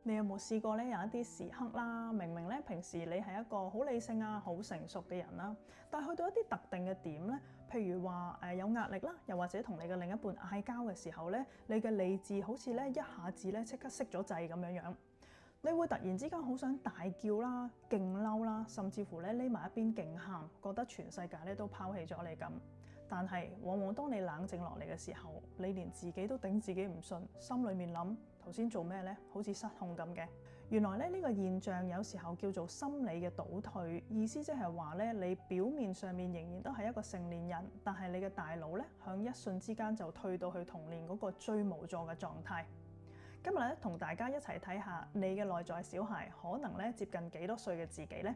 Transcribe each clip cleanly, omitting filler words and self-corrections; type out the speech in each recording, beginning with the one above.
你有冇試過咧？有一啲時刻啦，明明咧平時你係一個好理性啊、好成熟嘅人啦，但係去到一啲特定嘅點咧，譬如話有壓力啦，又或者同你嘅另一半嗌交嘅時候咧，你嘅理智好似咧一下子咧即刻熄咗掣咁樣，你會突然之間好想大叫啦、勁嬲啦，甚至乎咧匿埋一邊勁喊，覺得全世界咧都拋棄咗你咁。但係往往當你冷靜落嚟嘅時候，你連自己都頂自己唔順，心裏面諗頭先做咩呢？好似失控咁嘅。原來咧呢個現象有時候叫做心理嘅倒退，意思即係話咧你表面上面仍然都係一個成年人，但係你嘅大腦咧響一瞬之間就退到去童年嗰個最無助嘅狀態。今日咧同大家一齊睇下你嘅內在小孩可能咧接近幾多歲嘅自己呢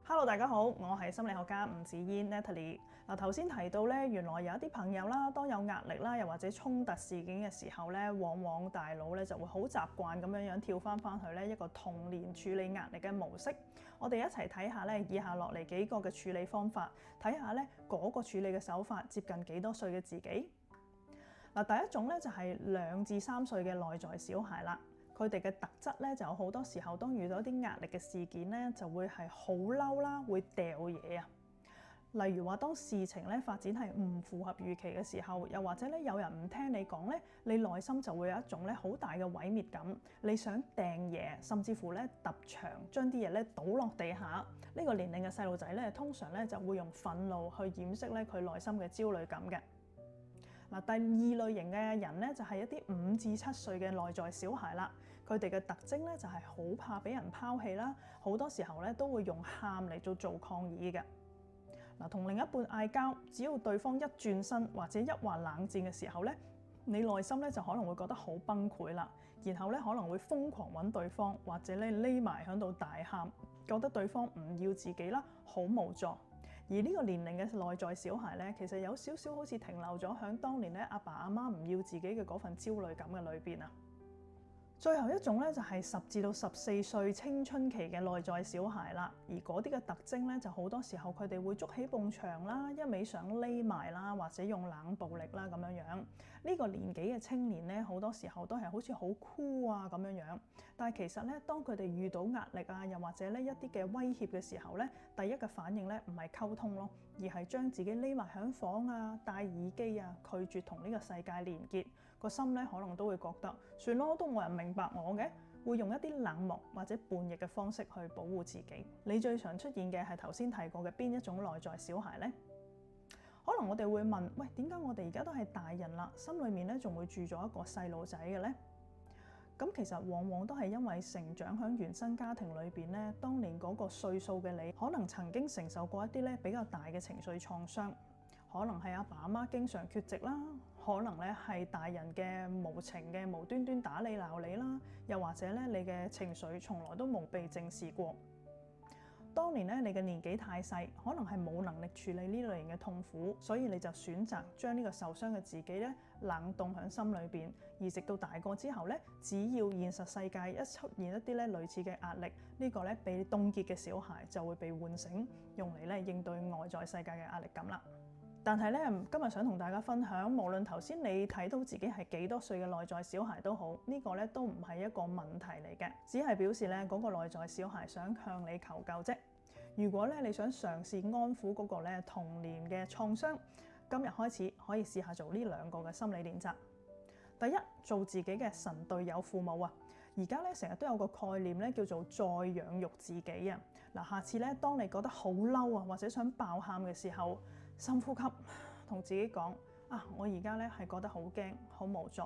？Hello， 大家好，我係心理學家吳子嫣 Natalie。頭先提到咧，原來有一啲朋友啦，當有壓力啦，又或者衝突事件嘅時候咧，往往大腦咧就會好習慣咁樣跳翻去咧一個童年處理壓力嘅模式。我哋一齊睇下咧，以下落嚟幾個嘅處理方法，睇下咧嗰個處理嘅手法接近幾多歲嘅自己。第一種咧就係2至3歲嘅內在小孩啦。佢哋嘅特質咧，就有好多時候，當遇到一啲壓力嘅事件咧，就會係好嬲啦，會掉嘢啊。例如話，當事情咧發展係唔符合預期嘅時候，又或者咧有人唔聽你講咧，你內心就會有一種咧好大嘅毀滅感，你想掟嘢，甚至乎咧揼牆，將啲嘢咧倒落地下。呢個年齡嘅細路仔咧，通常咧就會用憤怒去掩飾咧佢內心嘅焦慮感嘅。第二類型嘅人咧，就係一啲5至7歲嘅內在小孩啦。佢哋嘅特徵咧就係好怕俾人拋棄啦，好多時候咧都會用喊嚟做抗議嘅。同另一半嗌交，只要對方一轉身或者一話冷戰嘅時候咧，你內心咧就可能會覺得好崩潰啦，然後咧可能會瘋狂揾對方，或者咧匿埋喺度大喊，覺得對方唔要自己啦，好無助。而呢個年齡嘅內在小孩咧，其實有少少好似停留咗喺當年咧阿爸阿媽唔要自己嘅嗰份焦慮感嘅裏邊啊。最後一種咧就係10至14歲青春期嘅內在小孩啦，而嗰啲嘅特徵咧就好多時候佢哋會捉起埲牆啦，一味想匿埋啦，或者用冷暴力啦咁樣。呢個年紀嘅青年咧，好多時候都係好似好酷啊咁樣，但係其實咧當佢哋遇到壓力啊，又或者咧一啲嘅威脅嘅時候咧，第一嘅反應咧唔係溝通咯，而係將自己匿埋響房啊，戴耳機啊，拒絕同呢個世界連結，個心咧可能都會覺得算咯，都冇人明白我嘅，會用一啲冷漠或者叛逆嘅方式去保護自己。你最常出現嘅係頭先提過嘅邊一種內在小孩呢？可能我哋會問，喂，點解我哋而家都係大人啦，心裏面咧仲會住咗一個細路仔嘅呢？咁其實往往都係因為成長喺原生家庭裏邊咧，當年嗰個歲數嘅你，可能曾經承受過一啲咧比較大嘅情緒創傷。可能係阿爸阿媽經常缺席啦，可能咧係大人嘅無情嘅無端端打你鬧你啦，又或者咧你嘅情緒從來都冇被正視過。當年咧你嘅年紀太細，可能係冇能力處理呢類型嘅痛苦，所以你就選擇將呢個受傷嘅自己咧冷凍喺心裏邊，而直到大個之後咧，只要現實世界一出現一啲咧類似嘅壓力，呢個咧被凍結嘅小孩就會被喚醒，用嚟咧應對外在世界嘅壓力感啦。但係咧，今日想同大家分享，無論頭先你睇到自己係幾多歲嘅內在小孩都好，呢個咧都唔係一個問題嚟嘅，只係表示咧嗰個內在小孩想向你求救啫。如果咧你想嘗試安撫嗰個咧童年嘅創傷，今日開始可以試下做呢2個嘅心理練習。第一，做自己嘅神隊友父母啊！而家咧成日都有個概念咧叫做再養育自己啊！下次咧當你覺得好嬲啊，或者想爆喊嘅時候，深呼吸，同自己講啊，我而家咧係覺得好驚、好無助，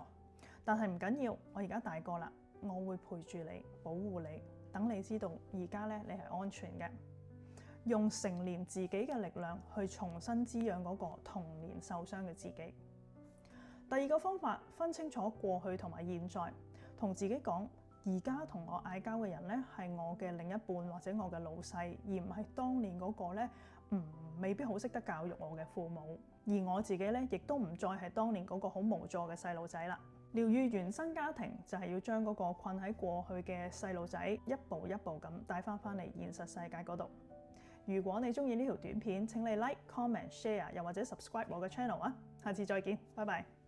但係唔緊要，我而家大個啦，我會陪住你、保護你，等你知道而家咧你係安全嘅。用成年自己嘅力量去重新滋養嗰個童年受傷嘅自己。第二個方法，分清楚過去同埋現在，同自己講，而家同我嗌交嘅人咧係我嘅另一半或者我嘅老細，而唔係當年嗰個咧未必好識得教育我嘅父母。而我自己咧亦都唔再係當年嗰個好無助嘅細路仔啦。療癒原生家庭就係要將嗰個困喺過去嘅細路仔一步一步咁帶翻嚟現實世界嗰度。如果你中意呢條短片，請你 like、comment、share， 又或者 subscribe 我嘅 channel 啊！下次再見，拜拜。